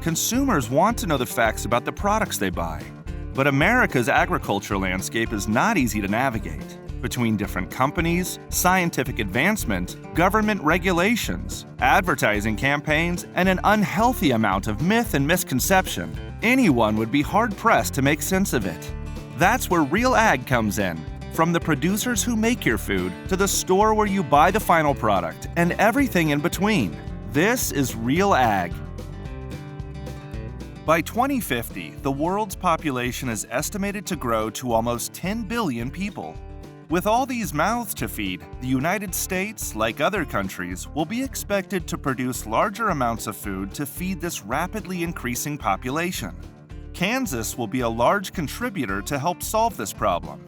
Consumers want to know the facts about the products they buy. But America's agriculture landscape is not easy to navigate. Between different companies, scientific advancement, government regulations, advertising campaigns, and an unhealthy amount of myth and misconception, anyone would be hard-pressed to make sense of it. That's where Real Ag comes in. From the producers who make your food to the store where you buy the final product and everything in between. This is Real Ag. By 2050, the world's population is estimated to grow to almost 10 billion people. With all these mouths to feed, the United States, like other countries, will be expected to produce larger amounts of food to feed this rapidly increasing population. Kansas will be a large contributor to help solve this problem.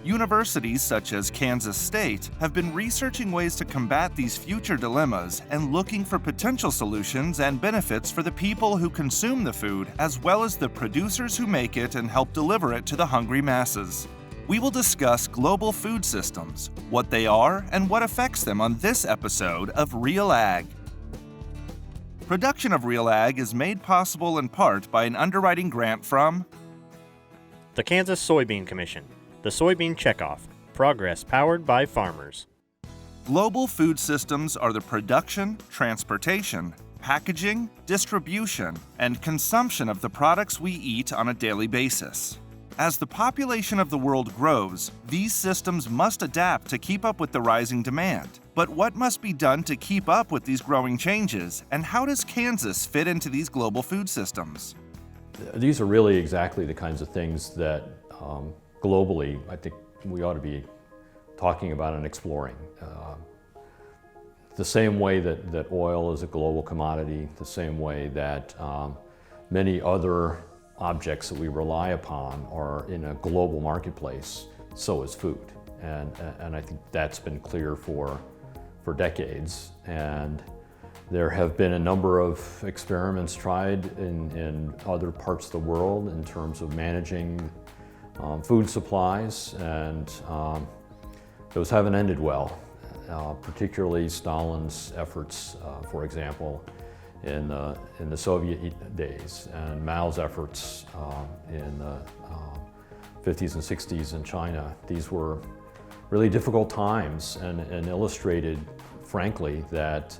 Universities such as Kansas State have been researching ways to combat these future dilemmas and looking for potential solutions and benefits for the people who consume the food as well as the producers who make it and help deliver it to the hungry masses. We will discuss global food systems, what they are, and what affects them on this episode of Real Ag. Production of Real Ag is made possible in part by an underwriting grant from the Kansas Soybean Commission, the Soybean Checkoff, progress powered by farmers. Global food systems are the production, transportation, packaging, distribution, and consumption of the products we eat on a daily basis. As the population of the world grows, these systems must adapt to keep up with the rising demand. But what must be done to keep up with these growing changes, and how does Kansas fit into these global food systems? These are really exactly the kinds of things that globally I think we ought to be talking about and exploring. The same way that oil is a global commodity, the same way that many other objects that we rely upon are in a global marketplace, so is food. And I think that's been clear for decades. And there have been a number of experiments tried in other parts of the world in terms of managing food supplies, and those haven't ended well, particularly Stalin's efforts, for example, in the Soviet days, and Mao's efforts in the 50s and 60s in China. These were really difficult times and illustrated, frankly, that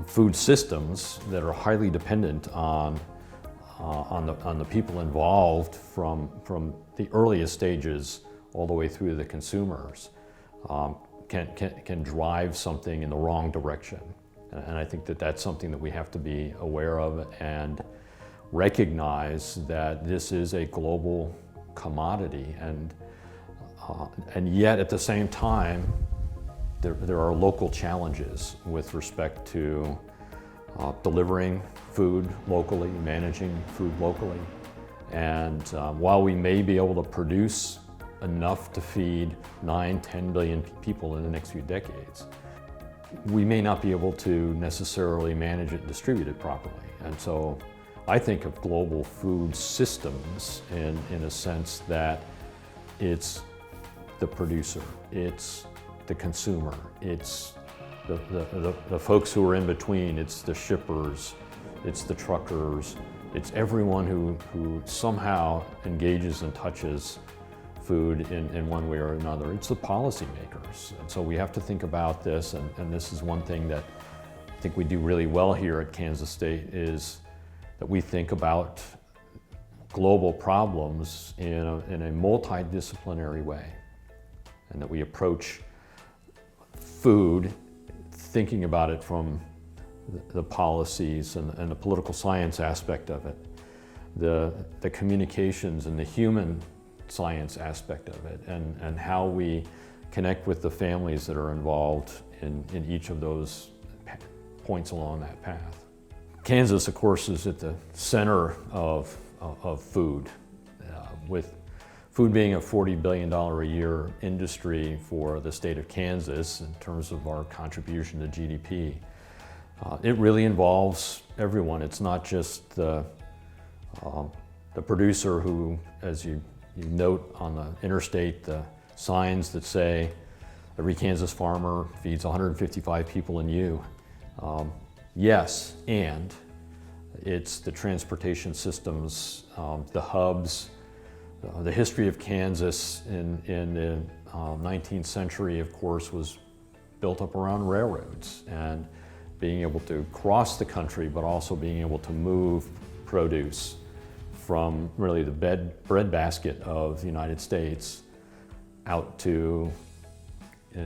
food systems that are highly dependent on the people involved from the earliest stages all the way through to the consumers can drive something in the wrong direction. And I think that that's something that we have to be aware of and recognize that this is a global commodity, and yet at the same time there are local challenges with respect to delivering food locally, managing food locally. And while we may be able to produce enough to feed 9-10 billion people in the next few decades, we may not be able to necessarily manage it and distribute it properly. And so I think of global food systems in a sense that it's the producer, it's the consumer, it's the folks who are in between, it's the shippers, it's the truckers, it's everyone who somehow engages and touches food in one way or another. It's the policymakers. And so we have to think about this, and this is one thing that I think we do really well here at Kansas State, is that we think about global problems in a multidisciplinary way, and that we approach food thinking about it from the policies and the political science aspect of it, the communications and the human science aspect of it, and how we connect with the families that are involved in each of those points along that path. Kansas, of course, is at the center of food, with food being a $40 billion a year industry for the state of Kansas in terms of our contribution to GDP. It really involves everyone. It's not just the producer who, as you note on the interstate, the signs that say every Kansas farmer feeds 155 people and you. Yes, and It's the transportation systems, the hubs. The history of Kansas in the 19th century, of course, was built up around railroads and being able to cross the country, but also being able to move produce from really the breadbasket of the United States out to,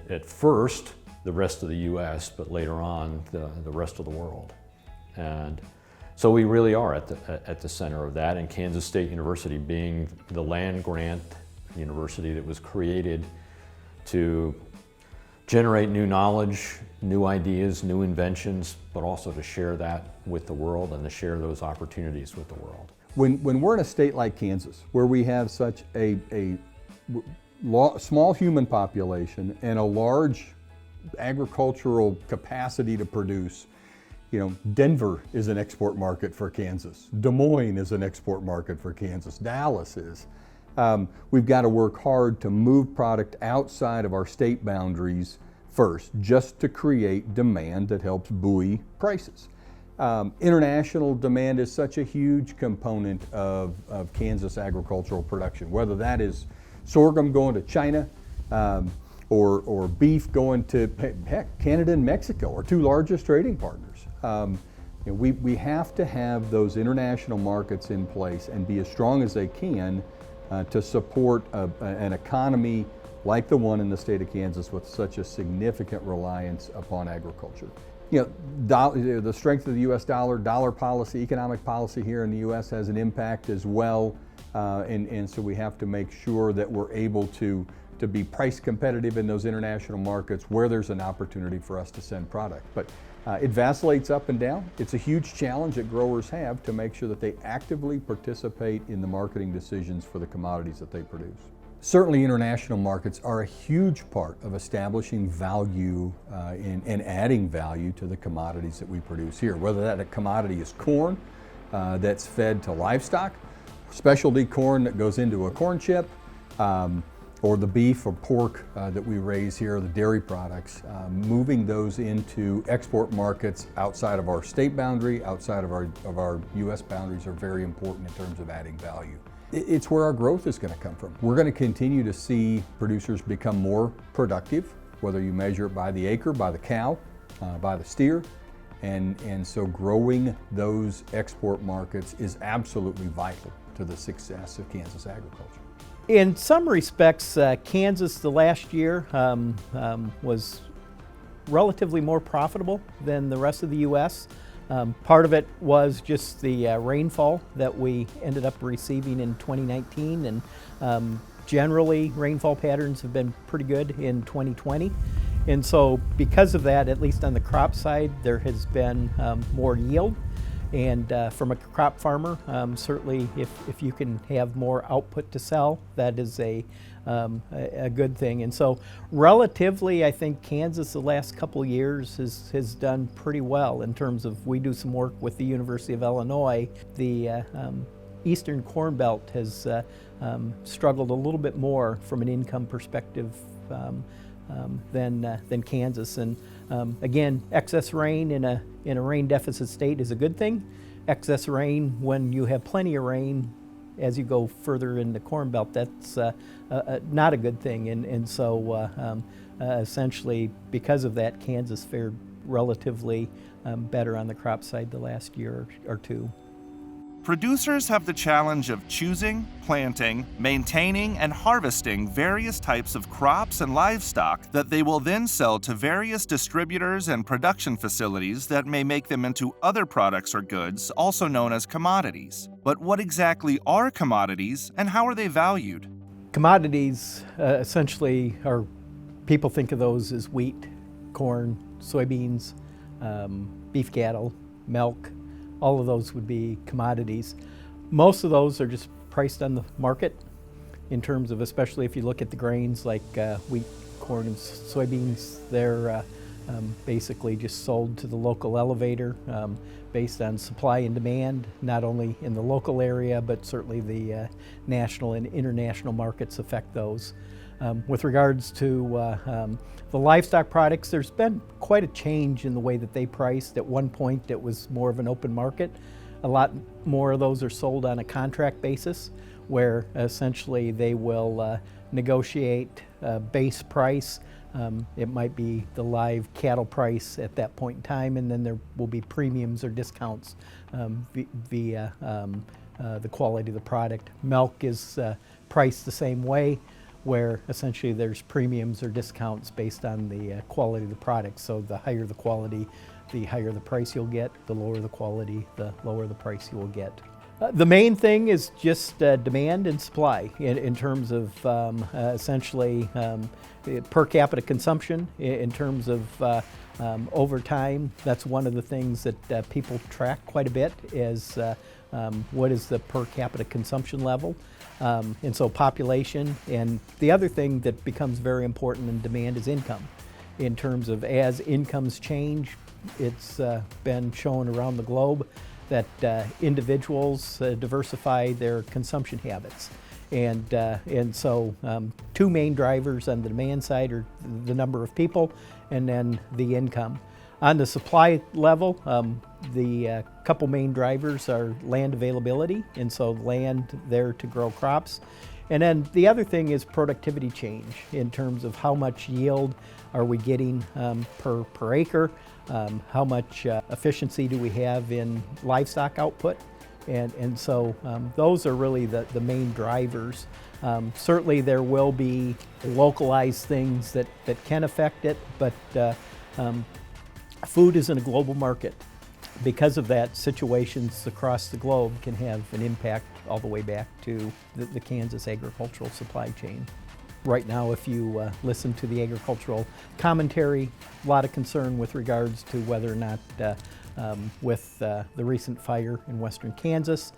at first, the rest of the U.S., but later on, the rest of the world. And so we really are at the center of that, and Kansas State University being the land-grant university that was created to generate new knowledge, new ideas, new inventions, but also to share that with the world and to share those opportunities with the world. When we're in a state like Kansas, where we have such a small human population and a large agricultural capacity to produce, Denver is an export market for Kansas. Des Moines is an export market for Kansas. Dallas is. We've got to work hard to move product outside of our state boundaries first, just to create demand that helps buoy prices. International demand is such a huge component of Kansas agricultural production, whether that is sorghum going to China, or beef going to, heck, Canada and Mexico, our two largest trading partners. We have to have those international markets in place and be as strong as they can to support an economy like the one in the state of Kansas with such a significant reliance upon agriculture. The strength of the U.S. dollar policy, economic policy here in the U.S. has an impact as well, and so we have to make sure that we're able to be price competitive in those international markets where there's an opportunity for us to send product. But it vacillates up and down. It's a huge challenge that growers have to make sure that they actively participate in the marketing decisions for the commodities that they produce. Certainly international markets are a huge part of establishing value and adding value to the commodities that we produce here, whether that commodity is corn that's fed to livestock, specialty corn that goes into a corn chip, or the beef or pork that we raise here, the dairy products, moving those into export markets outside of our state boundary, outside of our U.S. boundaries are very important in terms of adding value. It's where our growth is going to come from. We're going to continue to see producers become more productive, whether you measure it by the acre, by the cow, by the steer, and so growing those export markets is absolutely vital to the success of Kansas agriculture. In some respects, Kansas the last year was relatively more profitable than the rest of the U.S. Part of it was just the rainfall that we ended up receiving in 2019, and generally rainfall patterns have been pretty good in 2020. And so because of that, at least on the crop side, there has been more yield. And from a crop farmer, certainly if you can have more output to sell, that is a good thing. And so relatively, I think Kansas the last couple years has done pretty well in terms of, we do some work with the University of Illinois. The Eastern Corn Belt has struggled a little bit more from an income perspective than Kansas. And again, excess rain in a rain deficit state is a good thing. Excess rain when you have plenty of rain as you go further in the Corn Belt, that's not a good thing. And so essentially because of that, Kansas fared relatively better on the crop side the last year or two. Producers have the challenge of choosing, planting, maintaining, and harvesting various types of crops and livestock that they will then sell to various distributors and production facilities that may make them into other products or goods, also known as commodities. But what exactly are commodities, and how are they valued? Commodities essentially are, people think of those as wheat, corn, soybeans, beef cattle, milk. All of those would be commodities. Most of those are just priced on the market in terms of, especially if you look at the grains like wheat, corn, and soybeans, they're basically just sold to the local elevator based on supply and demand, not only in the local area, but certainly the national and international markets affect those. With regards to the livestock products, there's been quite a change in the way that they priced. At one point, it was more of an open market. A lot more of those are sold on a contract basis, where essentially they will negotiate a base price. It might be the live cattle price at that point in time, and then there will be premiums or discounts via the quality of the product. Milk is priced the same way, where essentially there's premiums or discounts based on the quality of the product. So the higher the quality, the higher the price you'll get. The lower the quality, the lower the price you will get. The main thing is just demand and supply in terms of essentially per capita consumption. In terms of over time, that's one of the things that people track quite a bit, is what is the per capita consumption level. And so population, and the other thing that becomes very important in demand is income. In terms of as incomes change, it's been shown around the globe that individuals diversify their consumption habits. And so two main drivers on the demand side are the number of people and then the income. On the supply level, the couple main drivers are land availability, and so land there to grow crops. And then the other thing is productivity change in terms of how much yield are we getting per acre, how much efficiency do we have in livestock output. And so those are really the main drivers. Certainly there will be localized things that can affect it, but food is in a global market. Because of that, situations across the globe can have an impact all the way back to the Kansas agricultural supply chain. Right now, if you listen to the agricultural commentary, a lot of concern with regards to whether or not with the recent fire in western Kansas,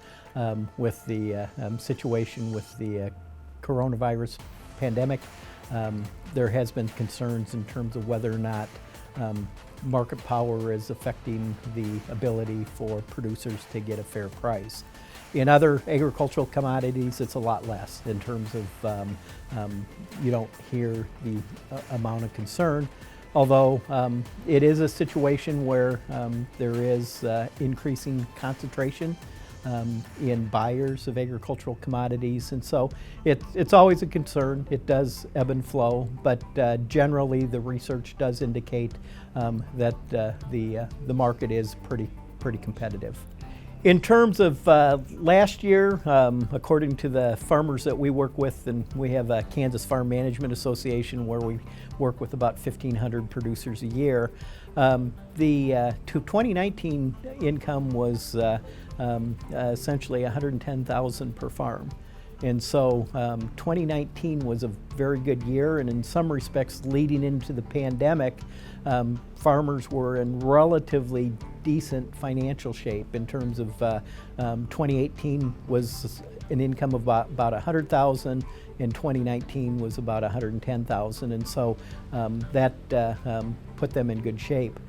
with the situation with the coronavirus pandemic, there has been concerns in terms of whether or not market power is affecting the ability for producers to get a fair price. In other agricultural commodities, it's a lot less in terms of you don't hear the amount of concern, although it is a situation where there is increasing concentration in buyers of agricultural commodities, and so it's always a concern. It does ebb and flow, but generally the research does indicate that the market is pretty competitive. In terms of last year, according to the farmers that we work with, and we have a Kansas Farm Management Association where we work with about 1,500 producers a year, the 2019 income was essentially $110,000 per farm. And so 2019 was a very good year, and in some respects leading into the pandemic, farmers were in relatively decent financial shape in terms of 2018 was an income of about $100,000, and 2019 was about $110,000, and so that put them in good shape.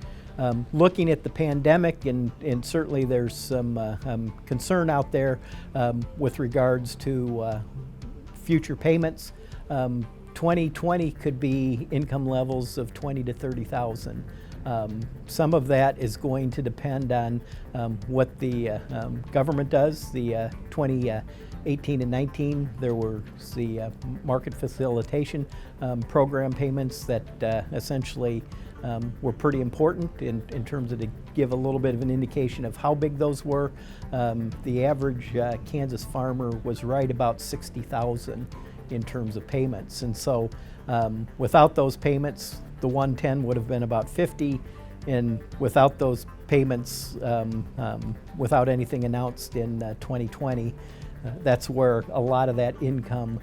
Looking at the pandemic, and certainly there's some concern out there with regards to future payments. 2020 could be income levels of $20,000 to $30,000. Some of that is going to depend on what the government does. The 2018 and 19, there were the market facilitation program payments that essentially were pretty important in terms of to give a little bit of an indication of how big those were. The average Kansas farmer was right about $60,000 in terms of payments, and so without those payments, the 110 would have been about 50, and without those payments, without anything announced in 2020, that's where a lot of that income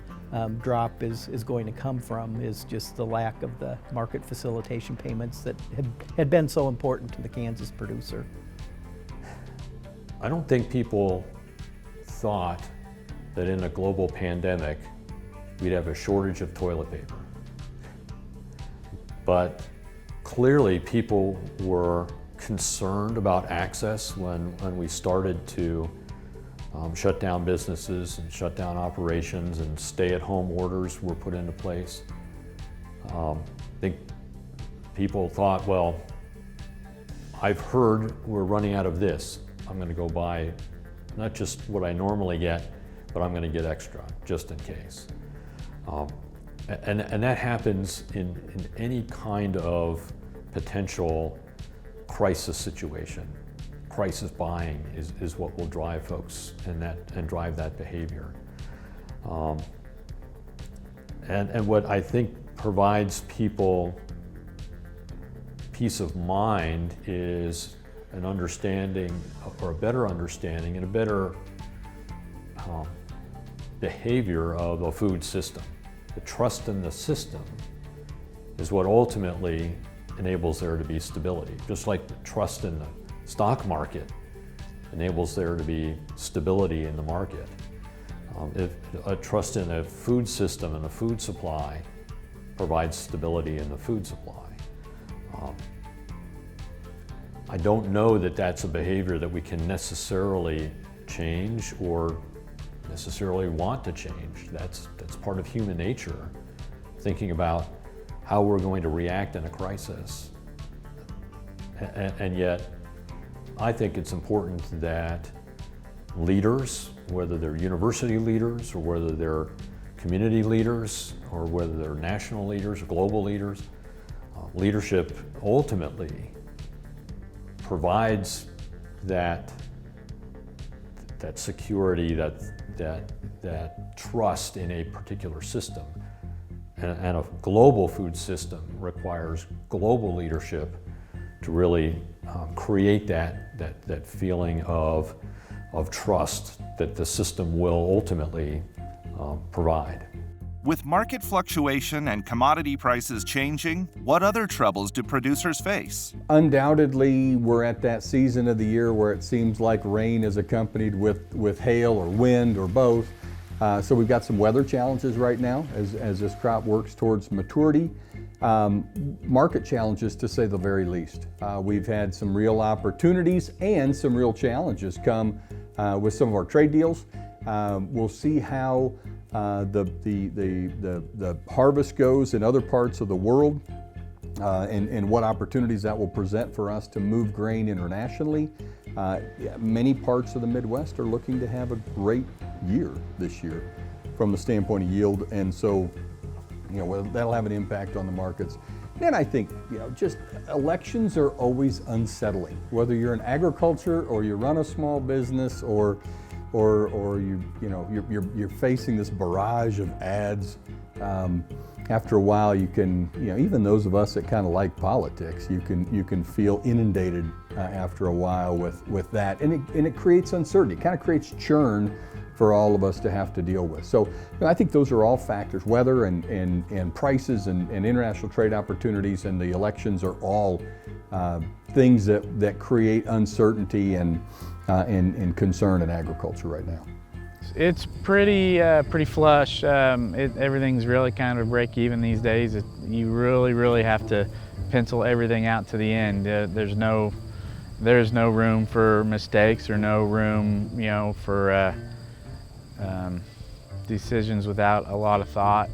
drop is going to come from, is just the lack of the market facilitation payments that had been so important to the Kansas producer. I don't think people thought that in a global pandemic we'd have a shortage of toilet paper. But clearly people were concerned about access when we started to shut down businesses and shut down operations, and stay-at-home orders were put into place. I think people thought, well, I've heard we're running out of this. I'm going to go buy not just what I normally get, but I'm going to get extra just in case. And that happens in any kind of potential crisis situation. Crisis buying is what will drive folks and drive that behavior. And what I think provides people peace of mind is an understanding, or a better understanding, and a better behavior of a food system. The trust in the system is what ultimately enables there to be stability. Just like the trust in the stock market enables there to be stability in the market. If a trust in a food system and a food supply provides stability in the food supply. I don't know that that's a behavior that we can necessarily change or necessarily want to change. That's part of human nature, thinking about how we're going to react in a crisis. And yet, I think it's important that leaders, whether they're university leaders or whether they're community leaders or whether they're national leaders or global leaders, leadership ultimately provides that security, that trust in a particular system. And a global food system requires global leadership to really create that feeling of trust that the system will ultimately provide. With market fluctuation and commodity prices changing, what other troubles do producers face? Undoubtedly, we're at that season of the year where it seems like rain is accompanied with hail or wind or both. So we've got some weather challenges right now as this crop works towards maturity. Market challenges, to say the very least. We've had some real opportunities and some real challenges come with some of our trade deals. We'll see how the harvest goes in other parts of the world, and what opportunities that will present for us to move grain internationally. Many parts of the Midwest are looking to have a great year this year from the standpoint of yield, and so that'll have an impact on the markets. And I think just elections are always unsettling, whether you're in agriculture or you run a small business or you're facing this barrage of ads. After a while, you can, even those of us that kind of like politics, you can feel inundated after a while with that, and it creates uncertainty. It kind of creates churn for all of us to have to deal with. So I think those are all factors. Weather and prices and international trade opportunities and the elections are all things that create uncertainty and concern in agriculture right now. It's pretty flush. Everything's really kind of break even these days. You really have to pencil everything out to the end. There's no room for mistakes or no room, for decisions without a lot of thought.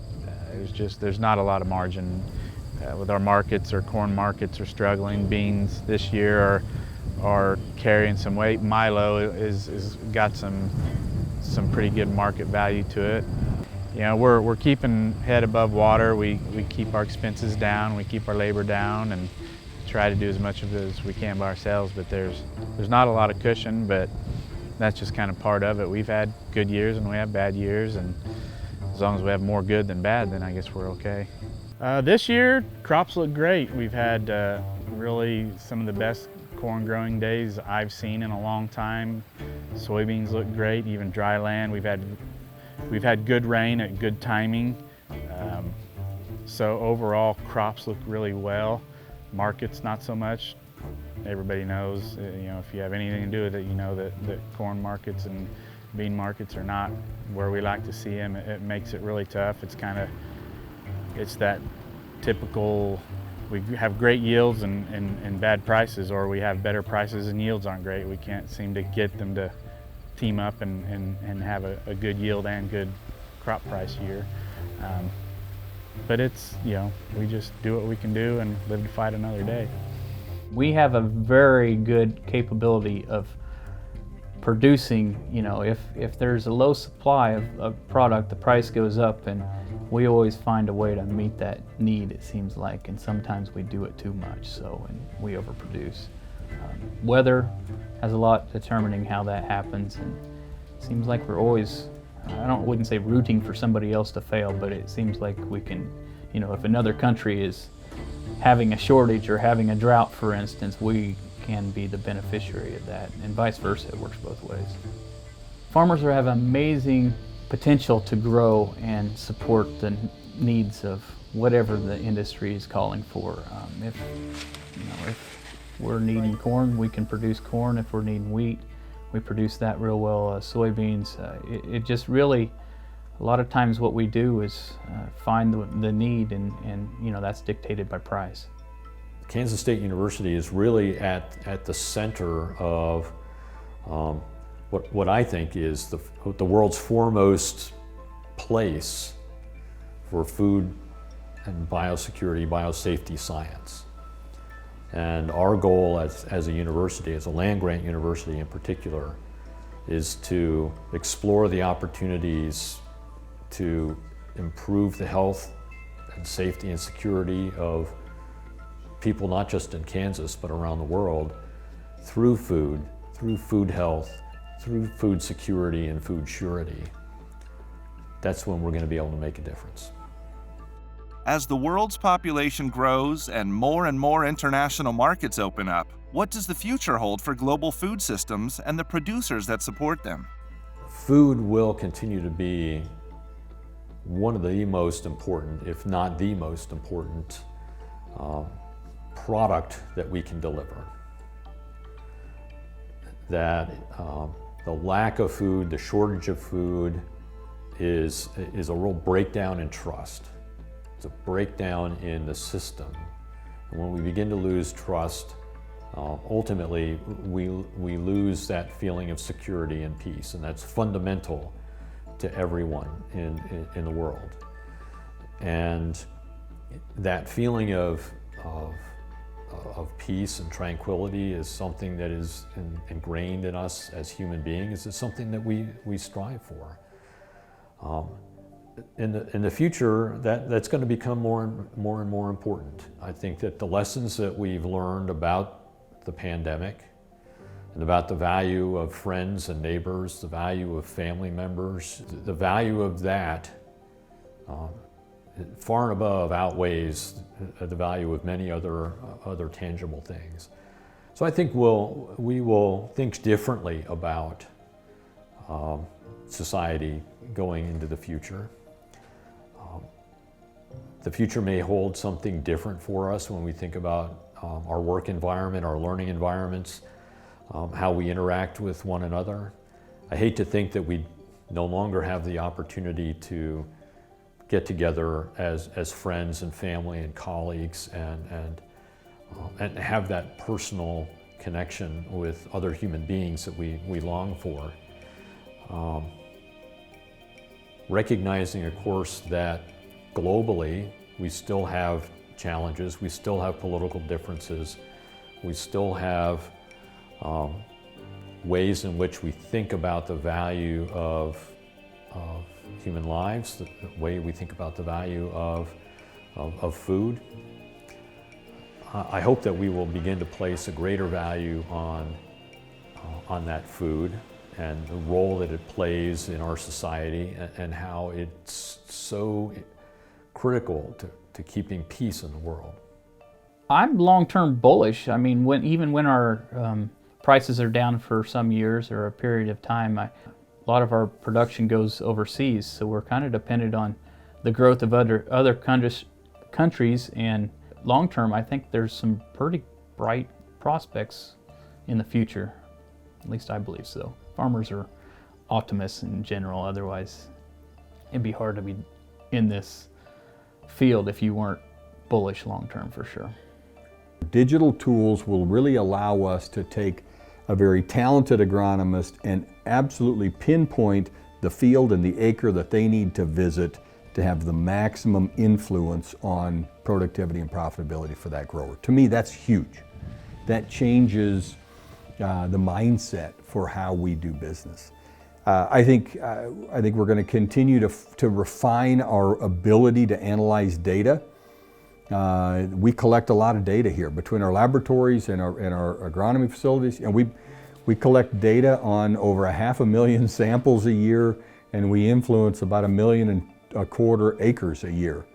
There's not a lot of margin with our markets. Our corn markets are struggling. Beans this year are carrying some weight. Milo is got some pretty good market value to it. We're keeping head above water. We keep our expenses down. We keep our labor down and try to do as much of it as we can by ourselves. But there's not a lot of cushion, but that's just kind of part of it. We've had good years and we have bad years, and as long as we have more good than bad, then I guess we're okay. This year, crops look great. We've had really some of the best corn growing days I've seen in a long time. Soybeans look great, even dry land. We've had good rain at good timing. So overall, crops look really well. Markets, not so much. Everybody knows, if you have anything to do with it, that corn markets and bean markets are not where we like to see them. It makes it really tough. It's that typical, we have great yields and bad prices, or we have better prices and yields aren't great. We can't seem to get them to team up and have a good yield and good crop price year. But we just do what we can do and live to fight another day. We have a very good capability of producing, if there's a low supply of product, the price goes up, and we always find a way to meet that need, it seems like, and sometimes we do it too much, and we overproduce. Weather has a lot determining how that happens, and it seems like we're always, wouldn't say rooting for somebody else to fail, but it seems like we can, if another country is having a shortage or having a drought, for instance, we can be the beneficiary of that, and vice versa. It works both ways. Farmers have amazing potential to grow and support the needs of whatever the industry is calling for. If we're needing corn, we can produce corn. If we're needing wheat, we produce that real well. Soybeans, it just really, a lot of times what we do is find the need, and that's dictated by price. Kansas State University is really at the center of what I think is the world's foremost place for food and biosecurity, biosafety science. And our goal as a university, as a land-grant university in particular, is to explore the opportunities to improve the health and safety and security of people not just in Kansas but around the world through food health, through food security and food surety. That's when we're going to be able to make a difference. As the world's population grows and more international markets open up, what does the future hold for global food systems and the producers that support them? Food will continue to be one of the most important, if not the most important, product that we can deliver. That the lack of food, the shortage of food is a real breakdown in trust. It's a breakdown in the system. And when we begin to lose trust, ultimately we lose that feeling of security and peace, and that's fundamental to everyone in the world. And that feeling of peace and tranquility is something that is ingrained in us as human beings. It's something that we strive for. In the future, that's going to become more and more important. I think that the lessons that we've learned about the pandemic and about the value of friends and neighbors, the value of family members, the value of that far and above outweighs the value of many other tangible things. So I think we will think differently about society going into the future. The future may hold something different for us when we think about our work environment, our learning environments, how we interact with one another. I hate to think that we no longer have the opportunity to get together as friends and family and colleagues and have that personal connection with other human beings that we long for. Recognizing, of course, that globally we still have challenges, we still have political differences, we still have ways in which we think about the value of human lives, the way we think about the value of food. I hope that we will begin to place a greater value on that food and the role that it plays in our society and how it's so critical to keeping peace in the world. I'm long-term bullish. I mean, even when our prices are down for some years or a period of time, a lot of our production goes overseas, so we're kind of dependent on the growth of other countries. And long-term, I think there's some pretty bright prospects in the future. At least I believe so. Farmers are optimists in general. Otherwise, it'd be hard to be in this field if you weren't bullish long-term, for sure. Digital tools will really allow us to take a very talented agronomist and absolutely pinpoint the field and the acre that they need to visit to have the maximum influence on productivity and profitability for that grower. To me, that's huge. That changes the mindset for how we do business. I think we're going to continue to refine our ability to analyze data. We collect a lot of data here between our laboratories and our agronomy facilities, and we collect data on over 500,000 samples a year, and we influence about 1.25 million acres a year.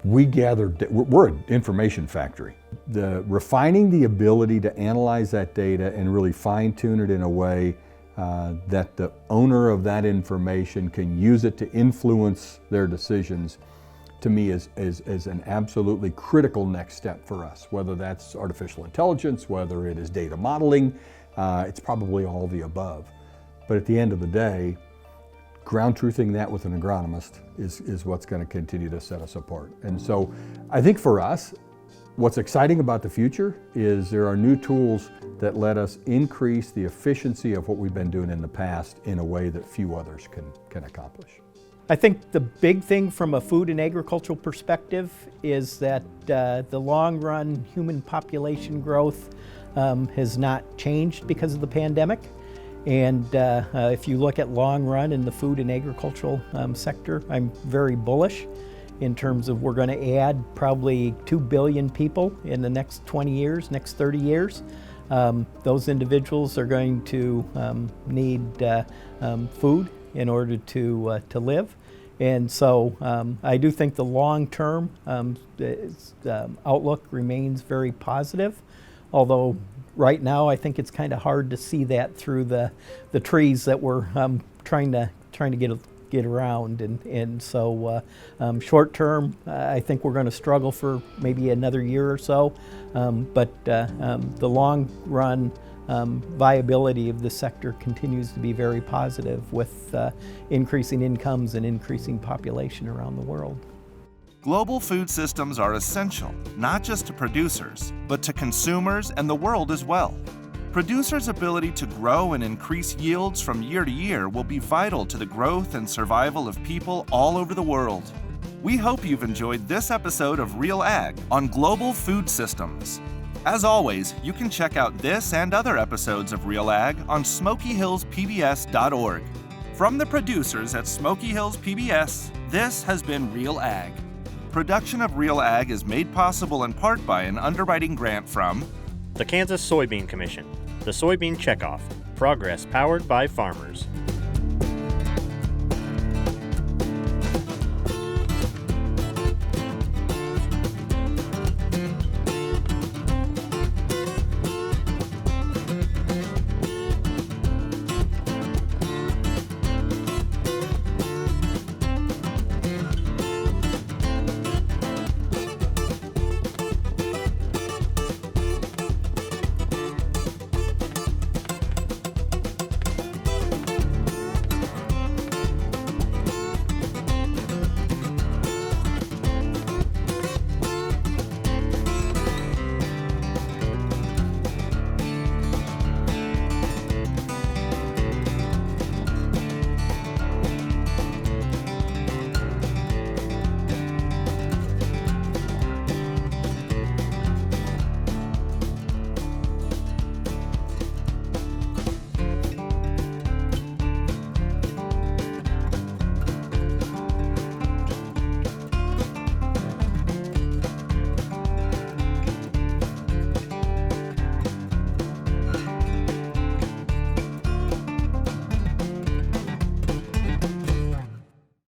We're an information factory. Refining the ability to analyze that data and really fine tune it in a way that the owner of that information can use it to influence their decisions, to me is an absolutely critical next step for us. Whether that's artificial intelligence, whether it is data modeling, it's probably all the above. But at the end of the day, ground truthing that with an agronomist is what's going to continue to set us apart. And so I think for us, what's exciting about the future is there are new tools that let us increase the efficiency of what we've been doing in the past in a way that few others can accomplish. I think the big thing from a food and agricultural perspective is that the long run human population growth has not changed because of the pandemic. And if you look at long run in the food and agricultural sector, I'm very bullish in terms of we're going to add probably 2 billion people in the next 20 years, next 30 years. Those individuals are going to need food in order to live. And so I do think the long-term outlook remains very positive, although right now I think it's kind of hard to see that through the trees that we're trying to get around. And so short term, I think we're going to struggle for maybe another year or so, but the long run viability of the sector continues to be very positive with increasing incomes and increasing population around the world. Global food systems are essential, not just to producers, but to consumers and the world as well. Producers' ability to grow and increase yields from year to year will be vital to the growth and survival of people all over the world. We hope you've enjoyed this episode of Real Ag on global food systems. As always, you can check out this and other episodes of Real Ag on SmokyHillsPBS.org. From the producers at Smoky Hills PBS, this has been Real Ag. Production of Real Ag is made possible in part by an underwriting grant from the Kansas Soybean Commission, the Soybean Checkoff, progress powered by farmers.